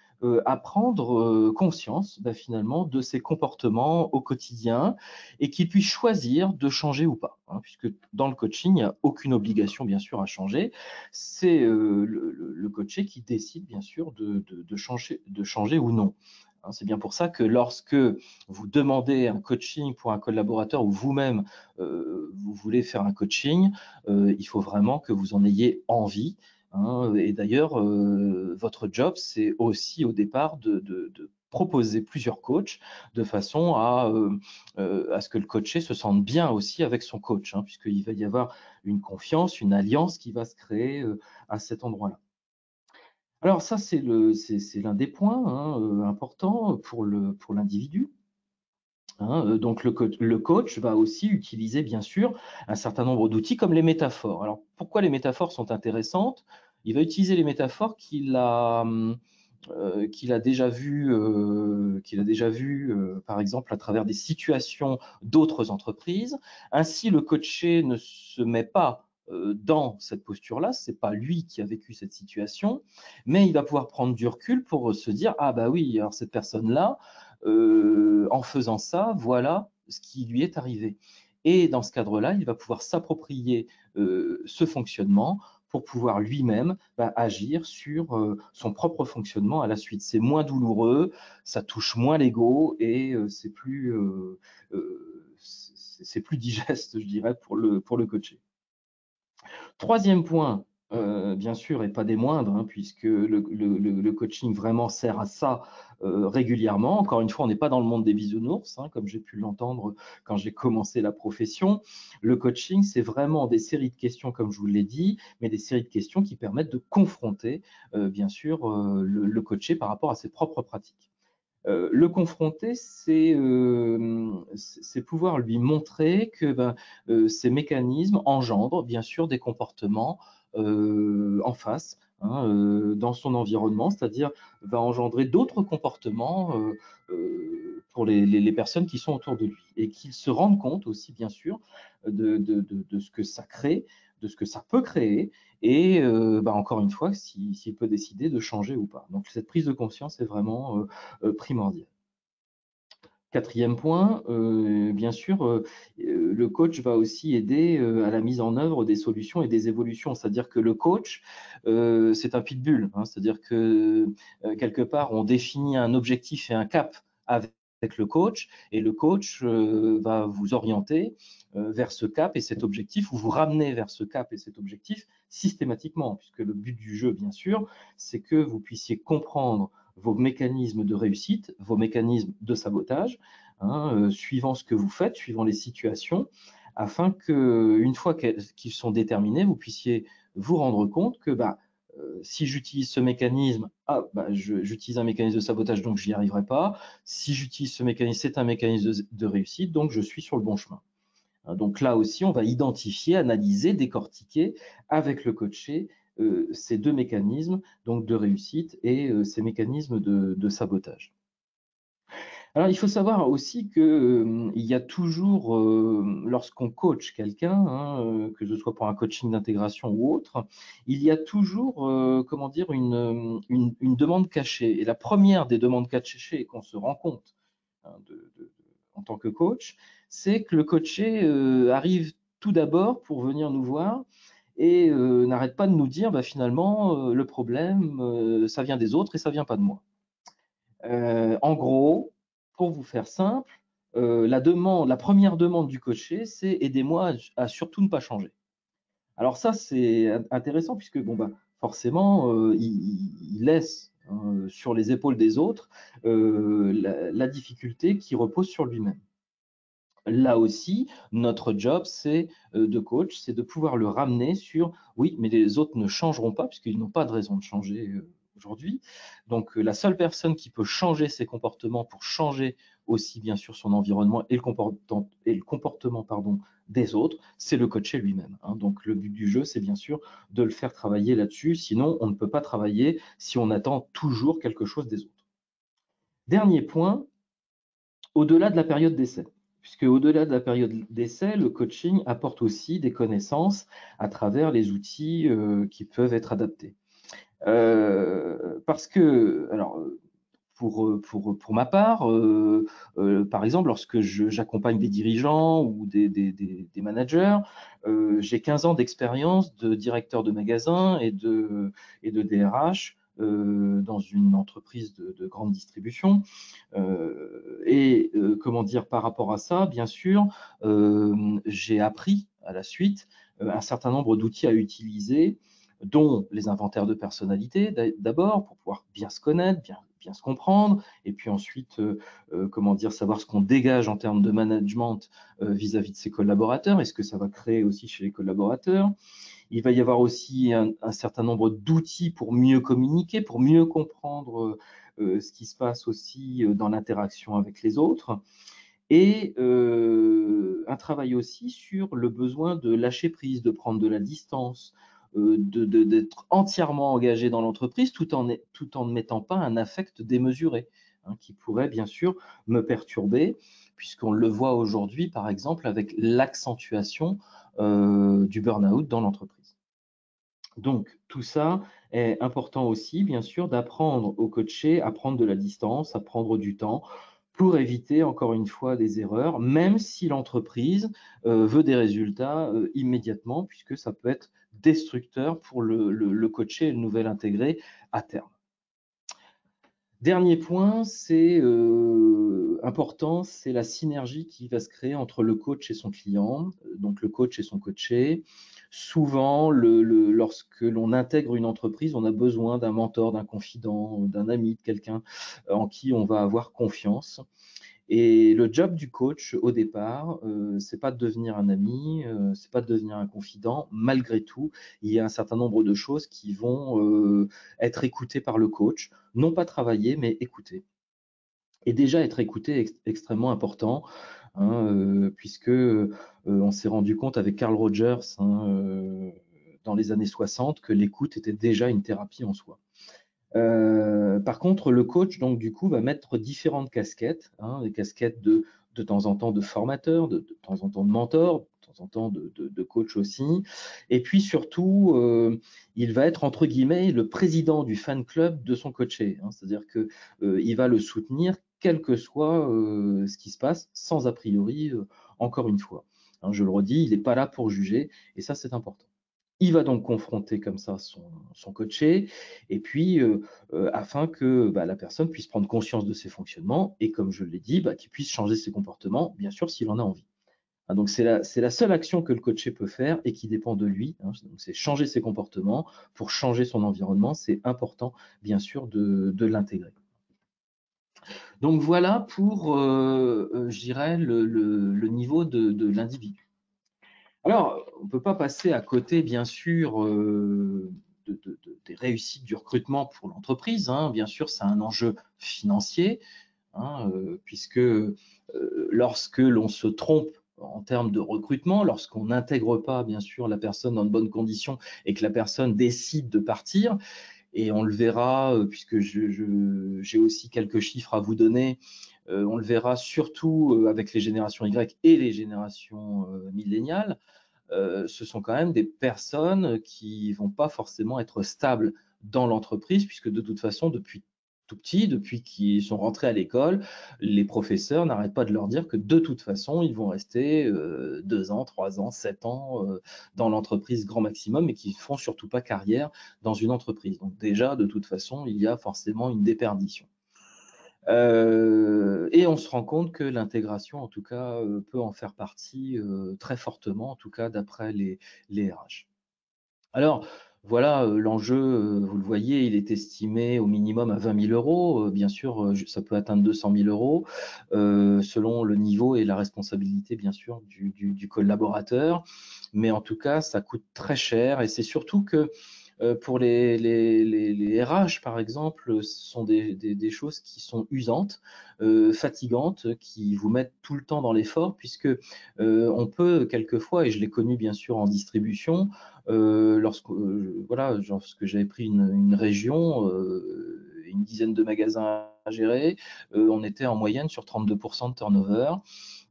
S1: à prendre conscience finalement de ses comportements au quotidien et qu'il puisse choisir de changer ou pas, puisque dans le coaching, il n'y a aucune obligation bien sûr à changer. C'est le coaché qui décide bien sûr de changer ou non. C'est bien pour ça que lorsque vous demandez un coaching pour un collaborateur ou vous-même, vous voulez faire un coaching, il faut vraiment que vous en ayez envie. Et d'ailleurs, votre job, c'est aussi au départ de proposer plusieurs coachs de façon à ce que le coaché se sente bien aussi avec son coach, puisqu'il va y avoir une confiance, une alliance qui va se créer à cet endroit-là. Alors ça, c'est l'un des points importants pour l'individu. Donc le coach va aussi utiliser bien sûr un certain nombre d'outils comme les métaphores. Alors pourquoi les métaphores sont intéressantes? Il va utiliser les métaphores qu'il a déjà vues, par exemple à travers des situations d'autres entreprises. Ainsi, le coaché ne se met pas dans cette posture-là, c'est pas lui qui a vécu cette situation, mais il va pouvoir prendre du recul pour se dire ah bah oui, alors cette personne-là, en faisant ça, voilà ce qui lui est arrivé. Et dans ce cadre-là, il va pouvoir s'approprier ce fonctionnement pour pouvoir lui-même agir sur son propre fonctionnement à la suite. C'est moins douloureux, ça touche moins l'ego et c'est plus digeste, je dirais, pour le coacher. Troisième point bien sûr, et pas des moindres, hein, puisque le coaching vraiment sert à ça régulièrement. Encore une fois, on n'est pas dans le monde des bisounours, hein, comme j'ai pu l'entendre quand j'ai commencé la profession. Le coaching, c'est vraiment des séries de questions, comme je vous l'ai dit, mais des séries de questions qui permettent de confronter, bien sûr, le coaché par rapport à ses propres pratiques. Le confronter, c'est pouvoir lui montrer que ces mécanismes engendrent bien sûr des comportements en face, hein, dans son environnement, c'est-à-dire va engendrer d'autres comportements pour les personnes qui sont autour de lui et qu'il se rende compte aussi bien sûr de ce que ça crée, de ce que ça peut créer et encore une fois, s'il peut décider de changer ou pas. Donc cette prise de conscience est vraiment primordial. Quatrième point, bien sûr, le coach va aussi aider à la mise en œuvre des solutions et des évolutions. C'est-à-dire que le coach, c'est un pitbull, hein, c'est-à-dire que quelque part, on définit un objectif et un cap avec le coach, et le coach va vous orienter vers ce cap et cet objectif, ou vous ramener vers ce cap et cet objectif systématiquement, puisque le but du jeu, bien sûr, c'est que vous puissiez comprendre vos mécanismes de réussite, vos mécanismes de sabotage, hein, suivant ce que vous faites, suivant les situations, afin que, une fois qu'ils sont déterminés, vous puissiez vous rendre compte que si j'utilise ce mécanisme, j'utilise un mécanisme de sabotage, donc je n'y arriverai pas. Si j'utilise ce mécanisme, c'est un mécanisme de réussite, donc je suis sur le bon chemin. Donc là aussi, on va identifier, analyser, décortiquer avec le coaché ces deux mécanismes donc de réussite et ces mécanismes de sabotage. Alors, il faut savoir aussi qu'il y a toujours, lorsqu'on coach quelqu'un, hein, que ce soit pour un coaching d'intégration ou autre, il y a toujours, comment dire, une demande cachée. Et la première des demandes cachées qu'on se rend compte hein, en tant que coach, c'est que le coaché arrive tout d'abord pour venir nous voir et n'arrête pas de nous dire finalement le problème ça vient des autres et ça vient pas de moi. En gros, pour vous faire simple, la première demande du coaché, c'est aidez-moi à surtout ne pas changer. Alors ça, c'est intéressant puisque forcément, il laisse hein, sur les épaules des autres la difficulté qui repose sur lui-même. Là aussi, notre job, c'est de coach, c'est de pouvoir le ramener sur oui, mais les autres ne changeront pas puisqu'ils n'ont pas de raison de changer aujourd'hui. Donc, la seule personne qui peut changer ses comportements pour changer aussi bien sûr son environnement et le comportement pardon, des autres, c'est le coacher lui-même. Hein. Donc, le but du jeu, c'est bien sûr de le faire travailler là-dessus. Sinon, on ne peut pas travailler si on attend toujours quelque chose des autres. Dernier point, au-delà de la période d'essai. Puisque au-delà de la période d'essai, le coaching apporte aussi des connaissances à travers les outils qui peuvent être adaptés. Parce que, alors, pour ma part, par exemple, lorsque j'accompagne des dirigeants ou des managers, j'ai 15 ans d'expérience de directeur de magasin et de DRH dans une entreprise de grande distribution. Comment dire, par rapport à ça, bien sûr, j'ai appris à la suite un certain nombre d'outils à utiliser, dont les inventaires de personnalité d'abord, pour pouvoir bien se connaître, bien se comprendre, et puis ensuite, comment dire, savoir ce qu'on dégage en termes de management vis-à-vis de ses collaborateurs, et ce que ça va créer aussi chez les collaborateurs. Il va y avoir aussi un certain nombre d'outils pour mieux communiquer, pour mieux comprendre ce qui se passe aussi dans l'interaction avec les autres. Et un travail aussi sur le besoin de lâcher prise, de prendre de la distance, d'être entièrement engagé dans l'entreprise tout en ne mettant pas un affect démesuré, hein, qui pourrait bien sûr me perturber, puisqu'on le voit aujourd'hui, par exemple, avec l'accentuation du burn-out dans l'entreprise. Donc, tout ça est important aussi, bien sûr, d'apprendre au coacher à prendre de la distance, à prendre du temps pour éviter, encore une fois, des erreurs, même si l'entreprise veut des résultats immédiatement, puisque ça peut être destructeur pour le coacher et le nouvel intégré à terme. Dernier point, c'est important, c'est la synergie qui va se créer entre le coach et son client, donc le coach et son coaché. souvent, lorsque l'on intègre une entreprise, on a besoin d'un mentor, d'un confident, d'un ami, de quelqu'un en qui on va avoir confiance. Et le job du coach, au départ, c'est pas de devenir un ami, c'est pas de devenir un confident. Malgré tout, il y a un certain nombre de choses qui vont, être écoutées par le coach. Non pas travaillées, mais écoutées. Et déjà être écouté est extrêmement important, hein, puisque, on s'est rendu compte avec Carl Rogers, hein, dans les années 60 que l'écoute était déjà une thérapie en soi. Par contre, le coach, donc du coup, va mettre différentes casquettes, hein, des casquettes de temps en temps de formateur, de temps en temps de mentor, de temps en temps de coach aussi. Et puis surtout, il va être entre guillemets le président du fan club de son coaché, hein. C'est-à-dire que, il va le soutenir quel que soit, ce qui se passe, sans a priori, encore une fois. Hein, je le redis, il n'est pas là pour juger et ça, c'est important. Il va donc confronter comme ça son coaché et puis, afin que, bah, la personne puisse prendre conscience de ses fonctionnements et comme je l'ai dit, bah, qu'il puisse changer ses comportements, bien sûr, s'il en a envie. Hein, donc c'est la seule action que le coaché peut faire et qui dépend de lui, hein. Donc c'est changer ses comportements pour changer son environnement. C'est important, bien sûr, de l'intégrer. Donc voilà pour, je dirais le niveau de l'individu. Alors, on ne peut pas passer à côté, bien sûr, des réussites du recrutement pour l'entreprise, hein. Bien sûr, c'est un enjeu financier, hein, puisque lorsque l'on se trompe en termes de recrutement, lorsqu'on n'intègre pas, bien sûr, la personne dans de bonnes conditions et que la personne décide de partir, et on le verra, puisque j'ai aussi quelques chiffres à vous donner, on le verra surtout avec les générations Y et les générations milléniales, ce sont quand même des personnes qui vont pas forcément être stables dans l'entreprise, puisque de toute façon, depuis tout petit, depuis qu'ils sont rentrés à l'école, les professeurs n'arrêtent pas de leur dire que de toute façon, ils vont rester 2 ans, 3 ans, 7 ans dans l'entreprise grand maximum et qu'ils ne font surtout pas carrière dans une entreprise. Donc déjà, de toute façon, il y a forcément une déperdition. Et on se rend compte que l'intégration, en tout cas, peut en faire partie, très fortement, en tout cas d'après les RH. Alors voilà, l'enjeu, vous le voyez, il est estimé au minimum à 20 000 €. Bien sûr, ça peut atteindre 200 000 €, selon le niveau et la responsabilité, bien sûr, du collaborateur. Mais en tout cas, ça coûte très cher et c'est surtout que, pour les RH, par exemple, ce sont des choses qui sont usantes, fatigantes, qui vous mettent tout le temps dans l'effort puisque, on peut quelquefois et je l'ai connu bien sûr en distribution, lorsque j'avais pris une région, une dizaine de magasins à gérer, on était en moyenne sur 32% de turnover,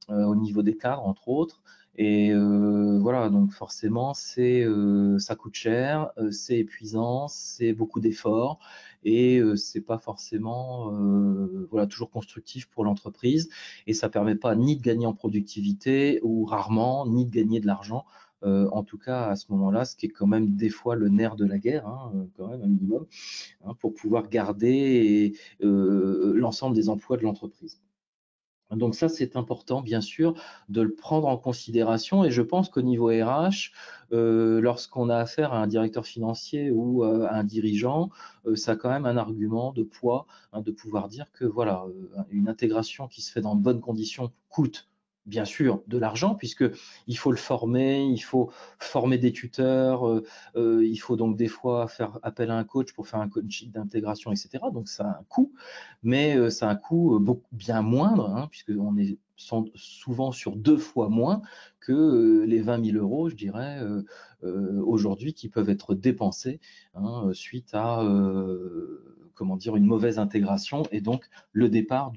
S1: au niveau des cadres, entre autres. Et voilà, donc forcément, ça coûte cher, c'est épuisant, c'est beaucoup d'efforts et c'est pas forcément, voilà, toujours constructif pour l'entreprise et ça permet pas ni de gagner en productivité ou rarement, ni de gagner de l'argent, en tout cas à ce moment-là, ce qui est quand même des fois le nerf de la guerre, hein, quand même un minimum, hein, pour pouvoir garder l'ensemble des emplois de l'entreprise. Donc ça, c'est important, bien sûr, de le prendre en considération et je pense qu'au niveau RH, lorsqu'on a affaire à un directeur financier ou, à un dirigeant, ça a quand même un argument de poids, hein, de pouvoir dire que voilà, une intégration qui se fait dans de bonnes conditions coûte, bien sûr, de l'argent puisqu'il faut le former, il faut former des tuteurs, il faut donc des fois faire appel à un coach pour faire un coaching d'intégration et cetera. Donc ça a un coût mais ça a un coût beaucoup bien moindre, hein, puisqu'on est souvent sur 2 fois moins que les 20 000 €, je dirais, aujourd'hui, qui peuvent être dépensés, hein, suite à, comment dire, une mauvaise intégration et donc le départ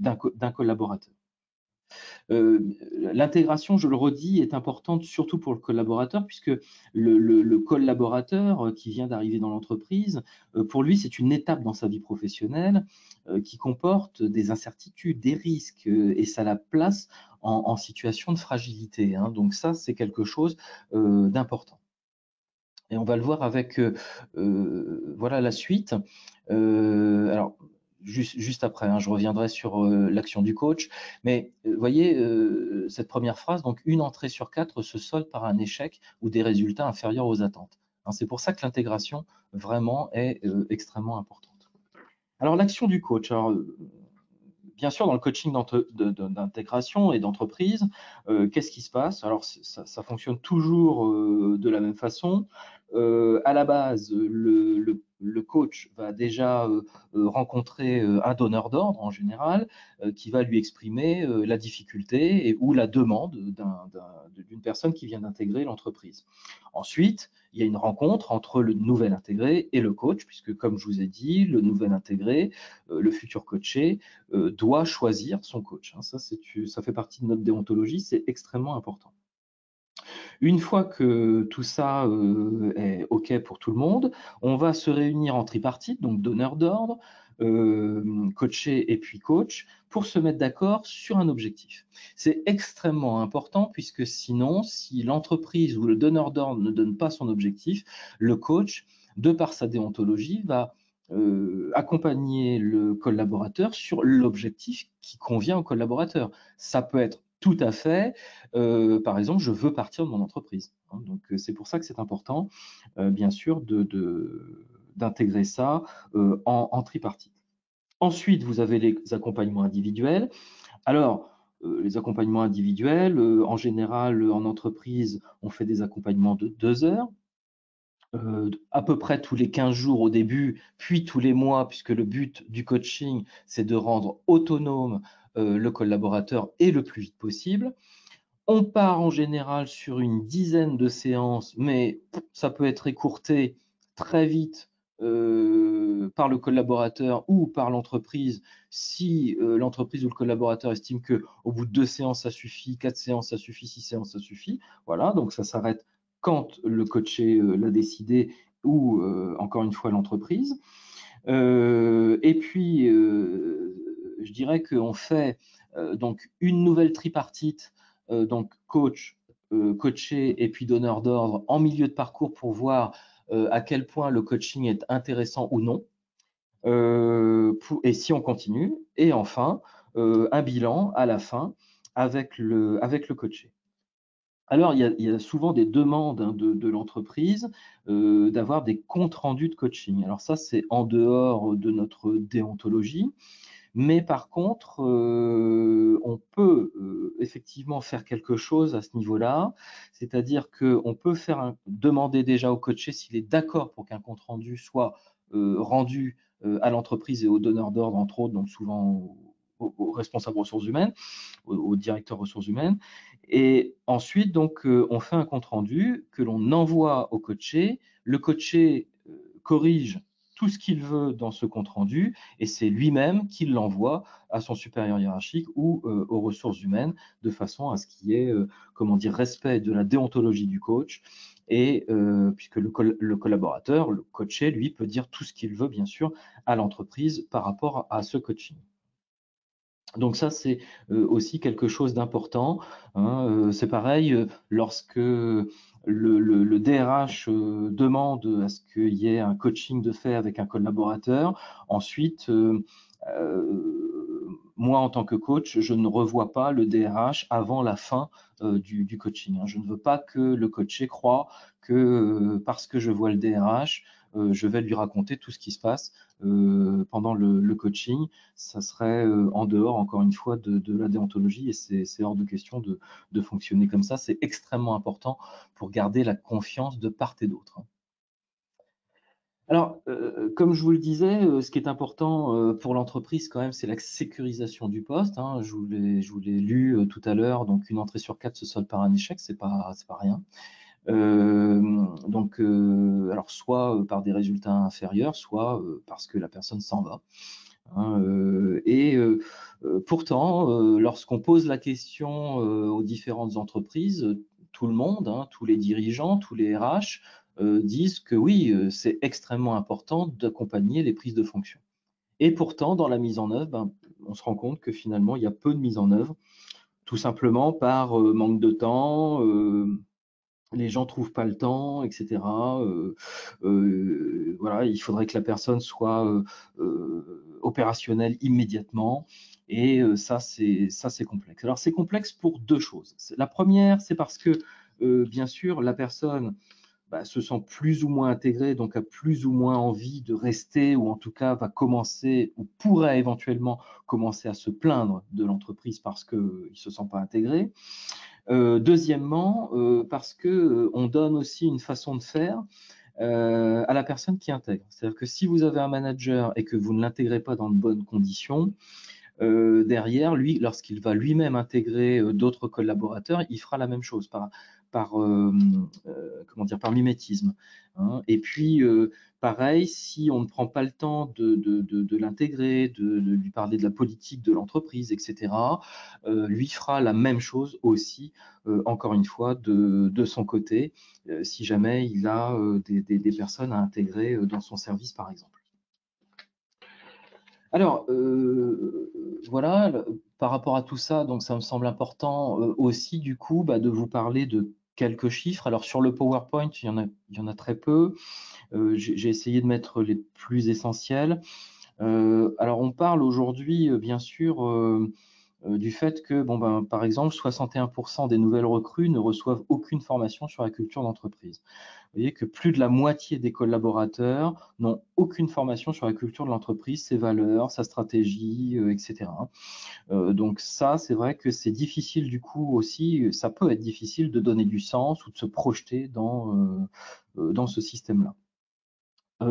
S1: d'un collaborateur. L'intégration, je le redis, est importante surtout pour le collaborateur puisque le collaborateur qui vient d'arriver dans l'entreprise, pour lui, c'est une étape dans sa vie professionnelle qui comporte des incertitudes, des risques et ça la place en situation de fragilité, hein. Donc ça, c'est quelque chose d'important. Et on va le voir avec voilà la suite. Alors juste après, hein, je reviendrai sur l'action du coach. Mais voyez, cette première phrase, donc une entrée sur 4 se solde par un échec ou des résultats inférieurs aux attentes. Hein, c'est pour ça que l'intégration vraiment est extrêmement importante. Alors l'action du coach. Alors, bien sûr, dans le coaching d'intégration et d'entreprise, qu'est-ce qui se passe? Alors, ça fonctionne toujours de la même façon. À la base, le coach va déjà rencontrer un donneur d'ordre en général, qui va lui exprimer la difficulté ou la demande d'une personne qui vient d'intégrer l'entreprise. Ensuite, il y a une rencontre entre le nouvel intégré et le coach, puisque comme je vous ai dit, le nouvel intégré, le futur coaché, doit choisir son coach. Hein. Ça fait partie de notre déontologie, c'est extrêmement important. Une fois que tout ça est OK pour tout le monde, on va se réunir en tripartite, donc donneur d'ordre, coaché et puis coach, pour se mettre d'accord sur un objectif. C'est extrêmement important puisque sinon, si l'entreprise ou le donneur d'ordre ne donne pas son objectif, le coach, de par sa déontologie, va accompagner le collaborateur sur l'objectif qui convient au collaborateur. Ça peut être tout à fait, par exemple, je veux partir de mon entreprise. Hein, donc, c'est pour ça que c'est important, bien sûr, d'intégrer ça en tripartite. Ensuite, vous avez les accompagnements individuels. Alors, les accompagnements individuels, en général, en entreprise, on fait des accompagnements de 2 heures. À peu près tous les 15 jours au début, puis tous les mois, puisque le but du coaching, c'est de rendre autonome le collaborateur et le plus vite possible. On part en général sur une dizaine de séances, mais ça peut être écourté très vite par le collaborateur ou par l'entreprise si l'entreprise ou le collaborateur estime qu'au bout de 2 séances, ça suffit, 4 séances, ça suffit, 6 séances, ça suffit. Voilà, donc ça s'arrête quand le coaché l'a décidé ou encore une fois l'entreprise. Et puis, je dirais qu'on fait donc une nouvelle tripartite, donc coach, coaché et puis donneur d'ordre en milieu de parcours pour voir à quel point le coaching est intéressant ou non, et si on continue. Et enfin, un bilan à la fin avec le coaché. Alors, il y a souvent des demandes hein, de l'entreprise d'avoir des comptes rendus de coaching. Alors ça, c'est en dehors de notre déontologie, mais par contre, on peut effectivement faire quelque chose à ce niveau-là, c'est-à-dire qu'on peut demander déjà au coaché s'il est d'accord pour qu'un compte rendu soit rendu à l'entreprise et aux donneurs d'ordre, entre autres, donc souvent aux responsables ressources humaines, au directeur ressources humaines. Et ensuite, donc, on fait un compte rendu que l'on envoie au coaché. Le coaché corrige tout ce qu'il veut dans ce compte rendu et c'est lui-même qui l'envoie à son supérieur hiérarchique ou aux ressources humaines de façon à ce qu'il y ait, comment dire, respect de la déontologie du coach et puisque le collaborateur, le coaché, lui, peut dire tout ce qu'il veut, bien sûr, à l'entreprise par rapport à ce coaching. Donc ça, c'est aussi quelque chose d'important. Hein, c'est pareil, lorsque le DRH demande à ce qu'il y ait un coaching de fait avec un collaborateur. Ensuite, moi, en tant que coach, je ne revois pas le DRH avant la fin du coaching. Hein. Je ne veux pas que le coaché croie que parce que je vois le DRH, je vais lui raconter tout ce qui se passe pendant le coaching. Ça serait en dehors, encore une fois, de la déontologie et c'est hors de question de fonctionner comme ça. C'est extrêmement important pour garder la confiance de part et d'autre. Alors, comme je vous le disais, ce qui est important pour l'entreprise quand même, c'est la sécurisation du poste. Hein. Je vous l'ai lu tout à l'heure, donc une entrée sur 4 se solde par un échec, c'est pas rien. Donc, alors soit par des résultats inférieurs, soit parce que la personne s'en va. Hein, pourtant, lorsqu'on pose la question aux différentes entreprises, tout le monde, hein, tous les dirigeants, tous les RH disent que oui, c'est extrêmement important d'accompagner les prises de fonction. Et pourtant, dans la mise en œuvre, ben, on se rend compte que finalement, il y a peu de mise en œuvre, tout simplement par manque de temps, les gens trouvent pas le temps, etc. Voilà, il faudrait que la personne soit opérationnelle immédiatement. Et ça, c'est complexe. Alors, c'est complexe pour deux choses. La première, c'est parce que, bien sûr, la personne se sent plus ou moins intégrée, donc a plus ou moins envie de rester, ou en tout cas va commencer, ou pourrait éventuellement commencer à se plaindre de l'entreprise parce qu'il ne se sent pas intégré. Deuxièmement, parce que on donne aussi une façon de faire à la personne qui intègre. C'est-à-dire que si vous avez un manager et que vous ne l'intégrez pas dans de bonnes conditions, derrière, lui, lorsqu'il va lui-même intégrer d'autres collaborateurs, il fera la même chose comment dire, par mimétisme, hein. Et puis, pareil, si on ne prend pas le temps de l'intégrer, de lui parler de la politique de l'entreprise, etc., lui fera la même chose aussi, encore une fois, de son côté, si jamais il a des personnes à intégrer dans son service, par exemple. Alors, voilà, par rapport à tout ça, donc ça me semble important aussi du coup de vous parler de quelques chiffres. Alors sur le PowerPoint, il y en a très peu. J'ai essayé de mettre les plus essentiels. Alors on parle aujourd'hui, bien sûr, du fait que, bon, par exemple, 61% des nouvelles recrues ne reçoivent aucune formation sur la culture d'entreprise. Vous voyez que plus de la moitié des collaborateurs n'ont aucune formation sur la culture de l'entreprise, ses valeurs, sa stratégie, etc. Donc ça, c'est vrai que c'est difficile du coup aussi, ça peut être difficile de donner du sens ou de se projeter dans ce système-là.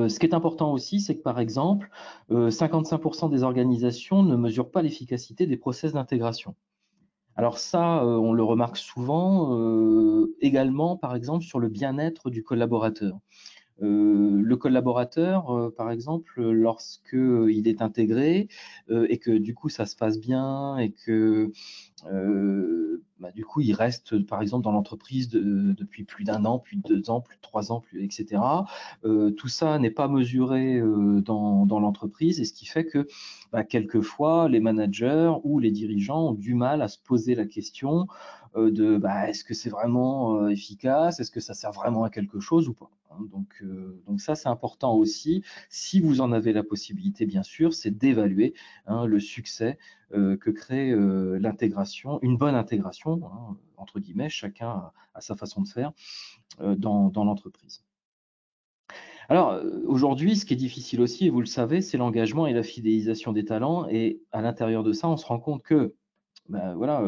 S1: Ce qui est important aussi, c'est que par exemple, 55% des organisations ne mesurent pas l'efficacité des process d'intégration. Alors ça, on le remarque souvent, également par exemple sur le bien-être du collaborateur. Le collaborateur, par exemple, lorsqu'il est intégré, et que du coup ça se passe bien et que du coup, il reste, par exemple, dans l'entreprise depuis plus d'1 an, plus de 2 ans, plus de 3 ans, etc. Tout ça n'est pas mesuré dans l'entreprise, et ce qui fait que quelquefois, les managers ou les dirigeants ont du mal à se poser la question de est-ce que c'est vraiment efficace? Est-ce que ça sert vraiment à quelque chose ou pas, hein? Donc ça, c'est important aussi, si vous en avez la possibilité, bien sûr, c'est d'évaluer, hein, le succès que crée l'intégration, une bonne intégration, hein, entre guillemets, chacun a sa façon de faire dans l'entreprise. Alors aujourd'hui, ce qui est difficile aussi, et vous le savez, c'est l'engagement et la fidélisation des talents, et à l'intérieur de ça, on se rend compte que voilà,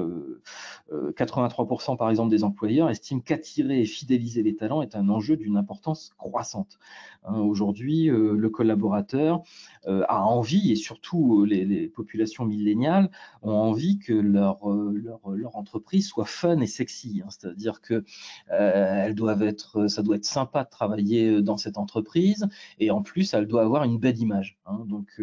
S1: 83% par exemple des employeurs estiment qu'attirer et fidéliser les talents est un enjeu d'une importance croissante, hein. Aujourd'hui, le collaborateur a envie, et surtout les populations milléniales ont envie que leur entreprise soit fun et sexy, hein. C'est-à-dire que ça doit être sympa de travailler dans cette entreprise, et en plus, elle doit avoir une belle image, hein. Donc,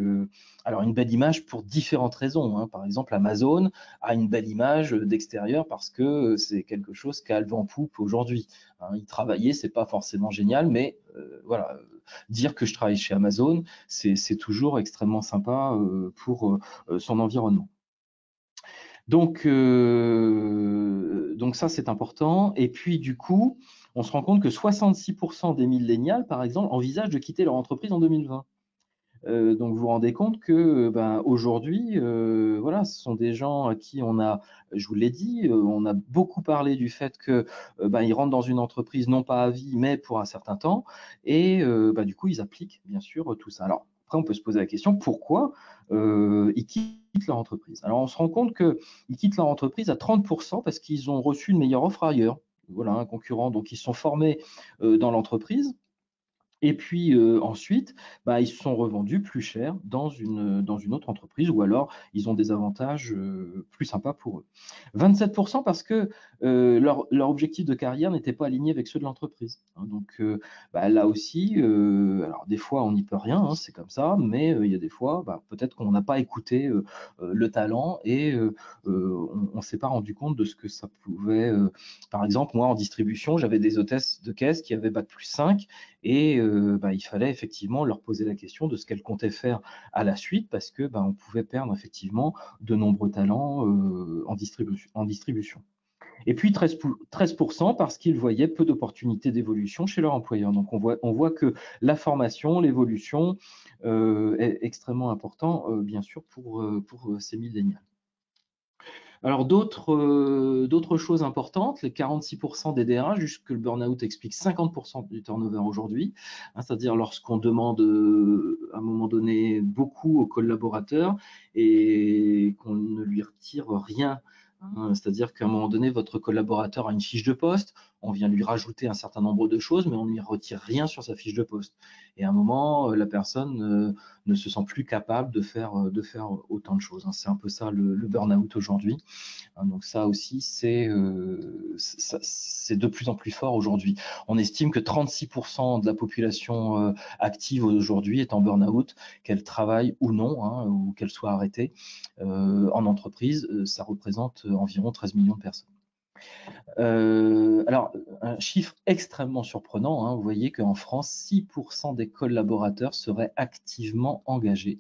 S1: alors une belle image pour différentes raisons, hein. Par exemple, Amazon a une belle image d'extérieur parce que c'est quelque chose qui a le vent en poupe aujourd'hui, hein. Y travailler, c'est pas forcément génial, mais voilà, dire que je travaille chez Amazon, c'est toujours extrêmement sympa pour son environnement. Donc ça, c'est important. Et puis, du coup, on se rend compte que 66% des millénials, par exemple, envisagent de quitter leur entreprise en 2020. Donc vous vous rendez compte que aujourd'hui, voilà, ce sont des gens à qui on a, je vous l'ai dit, on a beaucoup parlé du fait que ils rentrent dans une entreprise non pas à vie, mais pour un certain temps, et du coup, ils appliquent bien sûr tout ça. Alors après, on peut se poser la question pourquoi ils quittent leur entreprise. Alors on se rend compte qu'ils quittent leur entreprise à 30% parce qu'ils ont reçu une meilleure offre ailleurs. Voilà, un concurrent. Donc ils se sont formés dans l'entreprise, et puis ensuite, ils se sont revendus plus cher dans une autre entreprise, ou alors ils ont des avantages plus sympas pour eux. 27% parce que leur objectif de carrière n'était pas aligné avec ceux de l'entreprise, hein. Donc là aussi, alors des fois on n'y peut rien, hein, c'est comme ça, mais il y a des fois, peut-être qu'on n'a pas écouté le talent, et on ne s'est pas rendu compte de ce que ça pouvait. Par exemple, moi en distribution, j'avais des hôtesses de caisse qui avaient bac+5, et il fallait effectivement leur poser la question de ce qu'elles comptaient faire à la suite, parce que on pouvait perdre effectivement de nombreux talents en distribution. Et puis 13% parce qu'ils voyaient peu d'opportunités d'évolution chez leur employeur. Donc on voit que la formation, l'évolution est extrêmement important, bien sûr, pour ces millénials. Alors d'autres choses importantes, les 46% des DRH, juste que le burn-out explique 50% du turnover aujourd'hui, hein, c'est-à-dire lorsqu'on demande à un moment donné beaucoup aux collaborateurs et qu'on ne lui retire rien. Hein, c'est-à-dire qu'à un moment donné, votre collaborateur a une fiche de poste, on vient lui rajouter un certain nombre de choses, mais on ne lui retire rien sur sa fiche de poste. Et à un moment, la personne ne se sent plus capable de faire autant de choses. Hein. C'est un peu ça le burn-out aujourd'hui. Hein, donc ça aussi, c'est de plus en plus fort aujourd'hui. On estime que 36% de la population active aujourd'hui est en burn-out, qu'elle travaille ou non, hein, ou qu'elle soit arrêtée en entreprise. Ça représente environ 13 millions de personnes. Alors, un chiffre extrêmement surprenant, hein, vous voyez qu'en France, 6% des collaborateurs seraient activement engagés.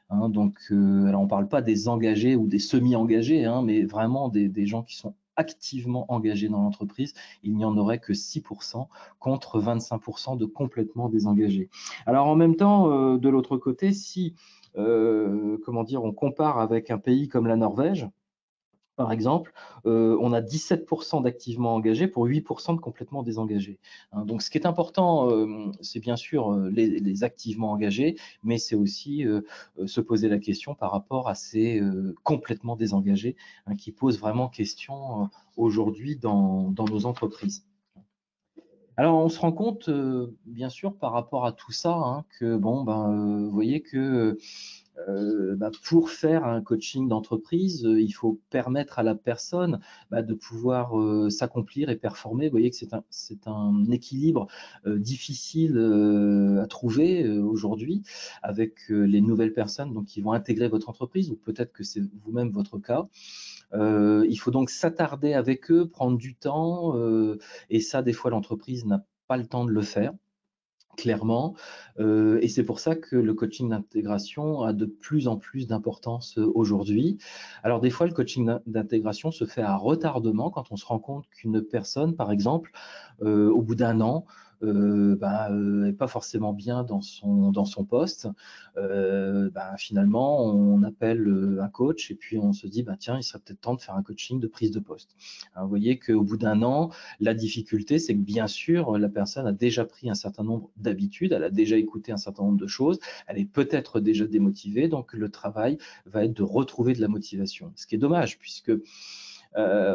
S1: Hein, donc, alors on ne parle pas des engagés ou des semi-engagés, hein, mais vraiment des gens qui sont activement engagés dans l'entreprise. Il n'y en aurait que 6% contre 25% de complètement désengagés. Alors en même temps, de l'autre côté, si comment dire, on compare avec un pays comme la Norvège, par exemple, on a 17% d'activement engagés pour 8% de complètement désengagés. Hein, donc, ce qui est important, c'est bien sûr les activement engagés, mais c'est aussi se poser la question par rapport à ces complètement désengagés, hein, qui posent vraiment question aujourd'hui dans nos entreprises. Alors, on se rend compte, bien sûr, par rapport à tout ça, hein, que bon, vous voyez que pour faire un coaching d'entreprise, il faut permettre à la personne de pouvoir s'accomplir et performer. Vous voyez que c'est un équilibre difficile à trouver aujourd'hui avec les nouvelles personnes donc, qui vont intégrer votre entreprise, ou peut-être que c'est vous-même votre cas. Il faut donc s'attarder avec eux, prendre du temps, et ça, des fois, l'entreprise n'a pas le temps de le faire. Clairement, et c'est pour ça que le coaching d'intégration a de plus en plus d'importance aujourd'hui. Alors des fois, le coaching d'intégration se fait à retardement quand on se rend compte qu'une personne, par exemple, au bout d'un an, n'est pas forcément bien dans son poste. Finalement, on appelle un coach et puis on se dit, tiens, il serait peut-être temps de faire un coaching de prise de poste. Hein, vous voyez qu'au bout d'un an, la difficulté, c'est que bien sûr, la personne a déjà pris un certain nombre d'habitudes, elle a déjà écouté un certain nombre de choses, elle est peut-être déjà démotivée, donc le travail va être de retrouver de la motivation. Ce qui est dommage, puisque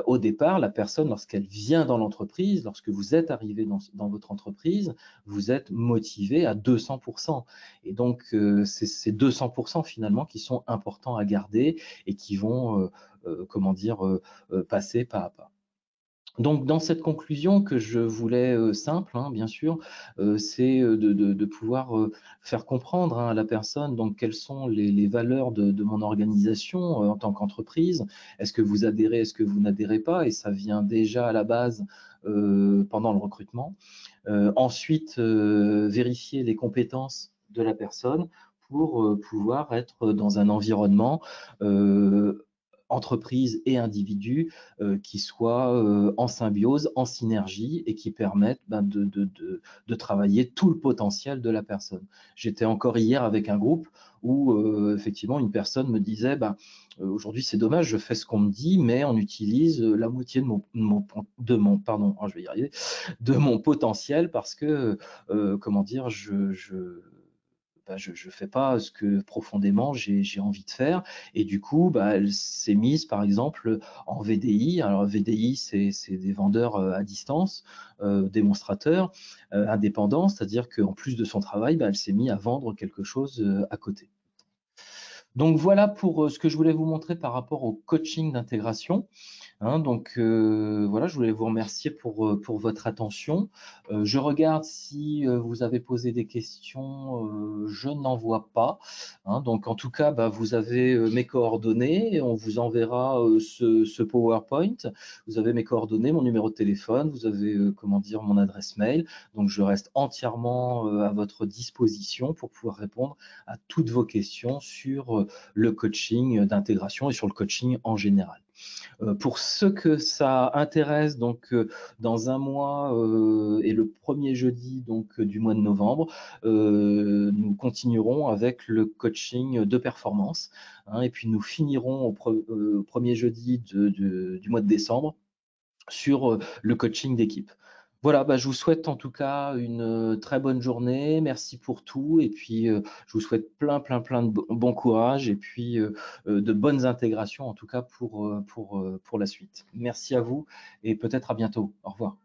S1: au départ, la personne, lorsqu'elle vient dans l'entreprise, lorsque vous êtes arrivé dans votre entreprise, vous êtes motivé à 200%. Et donc, c'est ces 200% finalement qui sont importants à garder et qui vont, passer pas à pas. Donc, dans cette conclusion que je voulais simple, hein, bien sûr, c'est de pouvoir faire comprendre à la personne donc quelles sont les valeurs de mon organisation en tant qu'entreprise. Est-ce que vous adhérez, est-ce que vous n'adhérez pas? Et ça vient déjà à la base pendant le recrutement. Ensuite, vérifier les compétences de la personne pour pouvoir être dans un environnement entreprise et individu qui soient en symbiose, en synergie et qui permettent de travailler tout le potentiel de la personne. J'étais encore hier avec un groupe où effectivement une personne me disait aujourd'hui c'est dommage, je fais ce qu'on me dit, mais on utilise la moitié de mon potentiel parce que je fais pas ce que profondément j'ai envie de faire, et du coup elle s'est mise par exemple en VDI. Alors VDI, c'est des vendeurs à distance, démonstrateurs indépendants, c'est-à-dire qu'en plus de son travail, elle s'est mise à vendre quelque chose à côté. Donc voilà pour ce que je voulais vous montrer par rapport au coaching d'intégration. Hein, donc voilà, je voulais vous remercier pour votre attention. Je regarde si vous avez posé des questions, je n'en vois pas. Hein, donc en tout cas, vous avez mes coordonnées, on vous enverra ce PowerPoint. Vous avez mes coordonnées, mon numéro de téléphone, vous avez mon adresse mail. Donc je reste entièrement à votre disposition pour pouvoir répondre à toutes vos questions sur le coaching d'intégration et sur le coaching en général. Pour ceux que ça intéresse, donc dans un mois et le premier jeudi donc du mois de novembre, nous continuerons avec le coaching de performance, hein, et puis nous finirons au premier jeudi du mois de décembre sur le coaching d'équipe. Voilà, bah, je vous souhaite en tout cas une très bonne journée. Merci pour tout et puis je vous souhaite plein de bon courage et puis de bonnes intégrations en tout cas pour la suite. Merci à vous et peut-être à bientôt. Au revoir.